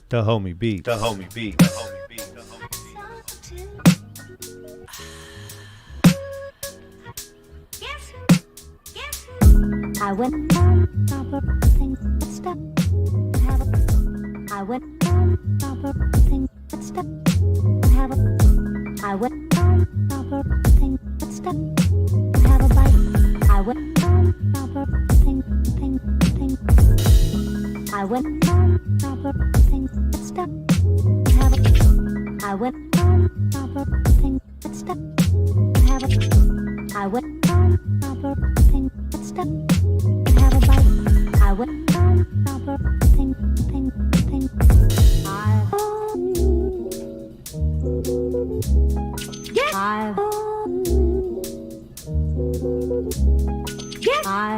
[SPEAKER 1] The homie beat.
[SPEAKER 15] The homie beat.
[SPEAKER 16] I went down, thing, step, have a. I went down, thing, step, have a. I went down, thing, step, have a bite. I went down, thing. I went down, thing, step, have a. I went down, thing, step, have a. I went down, thing, step, have a bite. I went down, thing. I've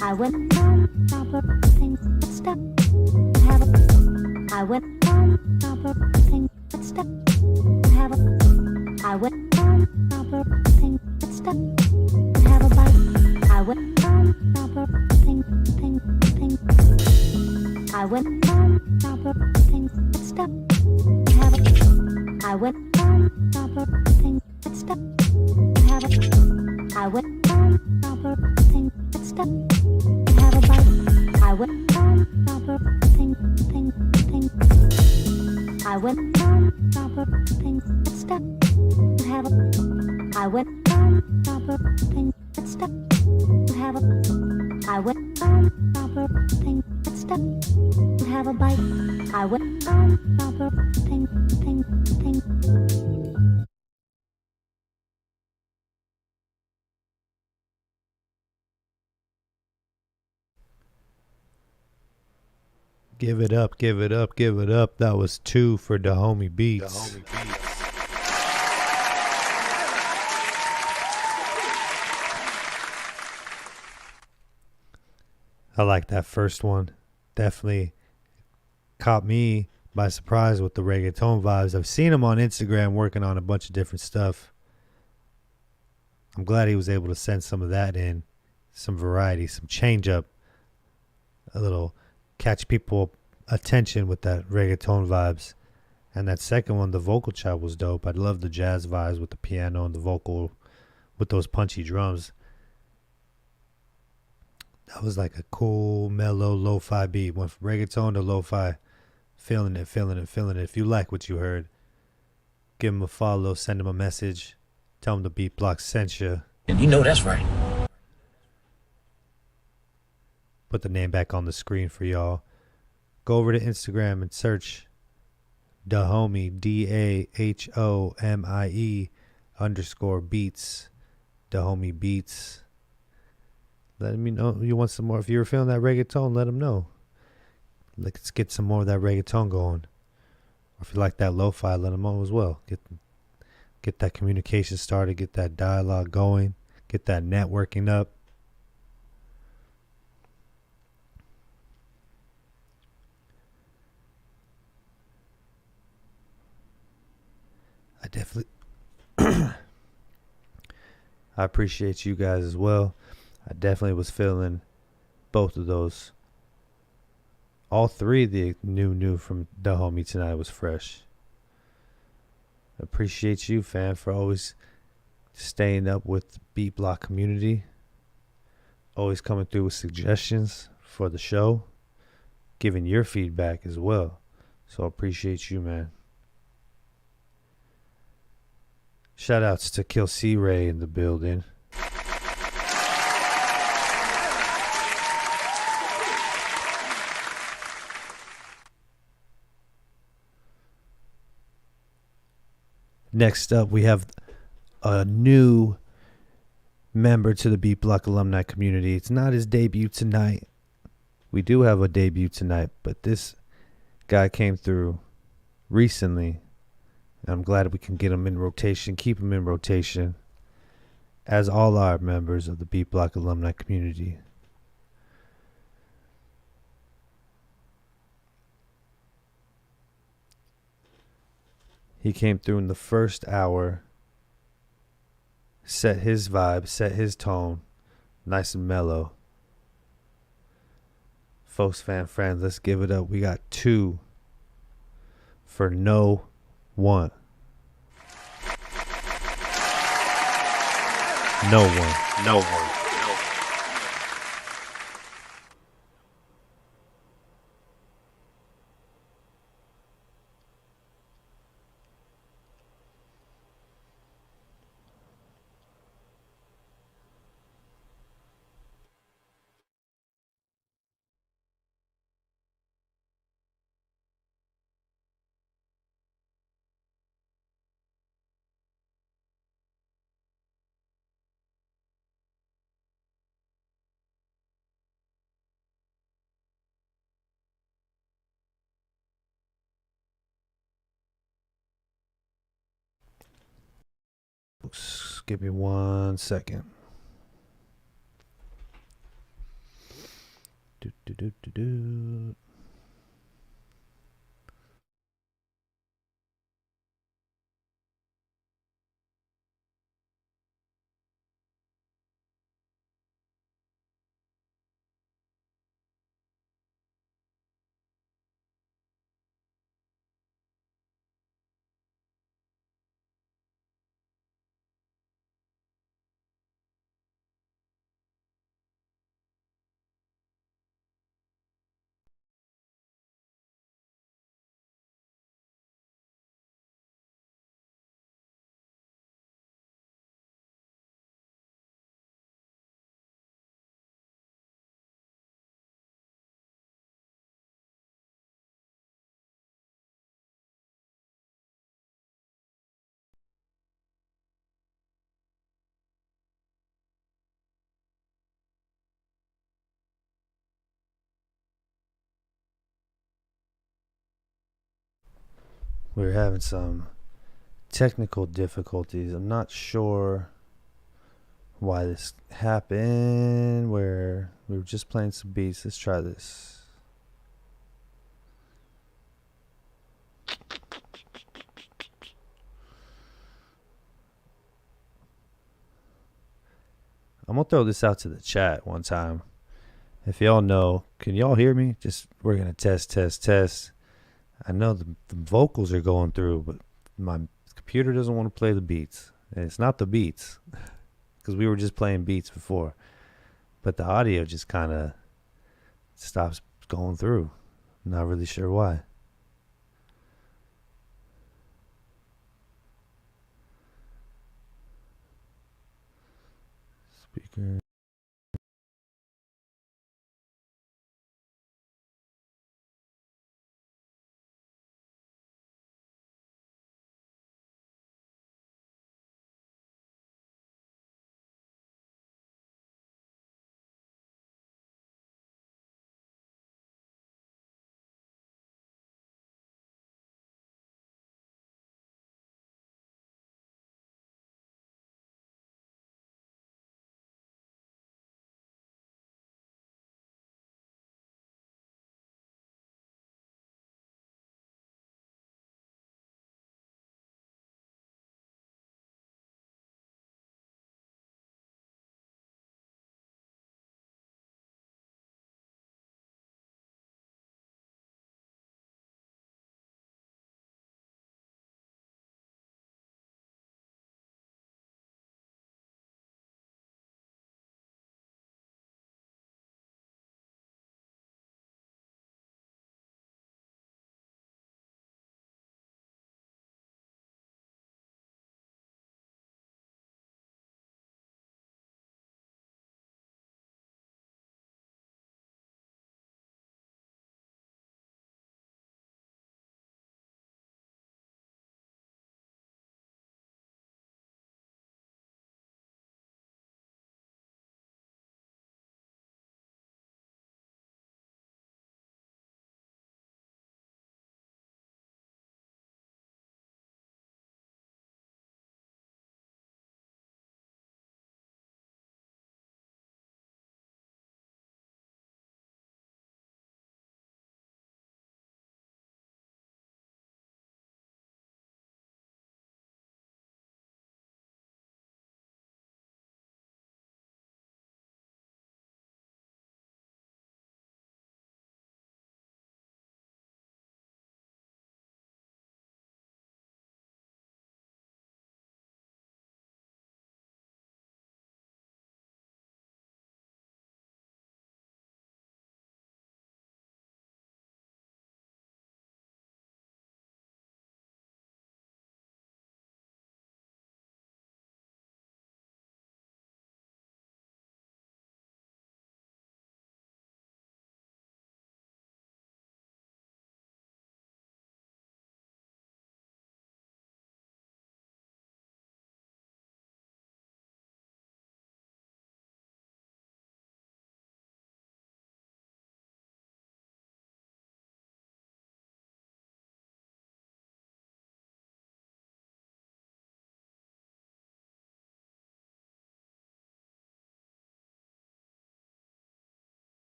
[SPEAKER 16] I went down, thing, step, have a. I went down, thing, step, have a. I went down, thing, step, have a bite. I went down, thing. I went down, thing, step, have a. I went down, thing, step, have a. I went down, thing, step, have a bite. I went down, thing. I went down, thing, step, have a. I went down, thing, step, have a. I went down, thing, step, have a bite. I went down, thing.
[SPEAKER 1] Give it up, give it up, give it up. That was 2 for the homie beats. I like that first one. Definitely caught me by surprise with the reggaeton vibes. I've seen him on Instagram working on a bunch of different stuff. I'm glad he was able to send some of that in. Some variety, some change up. A little catch people attention with that reggaeton vibes. And that second one, the vocal chop was dope. I love the jazz vibes with the piano and the vocal with those punchy drums. That was like a cool, mellow, lo-fi beat. Went from reggaeton to lo-fi. Feeling it, feeling it, feeling it. If you like what you heard, give him a follow, send him a message. Tell him the Beat Block sent you.
[SPEAKER 2] And you know that's right.
[SPEAKER 1] Put the name back on the screen for y'all. Go over to Instagram and search Dahomie, DAHOMIE _beats. Dahomie beats. Let me know you want some more. If you were feeling that reggaeton, let him know. Let's get some more of that reggaeton going. Or if you like that lo-fi, let him know as well. Get that communication started. Get that dialogue going. Get that networking up. I definitely I appreciate you guys as well. I definitely was feeling both of those. All three of the new from the homie tonight was fresh. Appreciate you, fam, for always staying up with the Beat Block community. Always coming through with suggestions for the show. Giving your feedback as well. So appreciate you, man. Shout outs to Kill C Ray in the building. Next up, we have a new member to the Beat Block alumni community. It's not his debut tonight. We do have a debut tonight, but this guy came through recently. I'm glad we can get him in rotation, keep him in rotation, as all our members of the Beat Block alumni community. He came through in the first hour set his vibe, set his tone, nice and mellow. Folks, friends, let's give it up. We got 2 for No One. No one. No one. Give me 1 second. Do, do, do, do, do. We're having some technical difficulties. I'm not sure why this happened, where we were just playing some beats. Let's try this. I'm gonna throw this out to the chat one time. If y'all know, can y'all hear me? We're gonna test. I know the vocals are going through, but my computer doesn't want to play the beats. And it's not the beats, because we were just playing beats before. But the audio just kind of stops going through. Not really sure why. Speaker.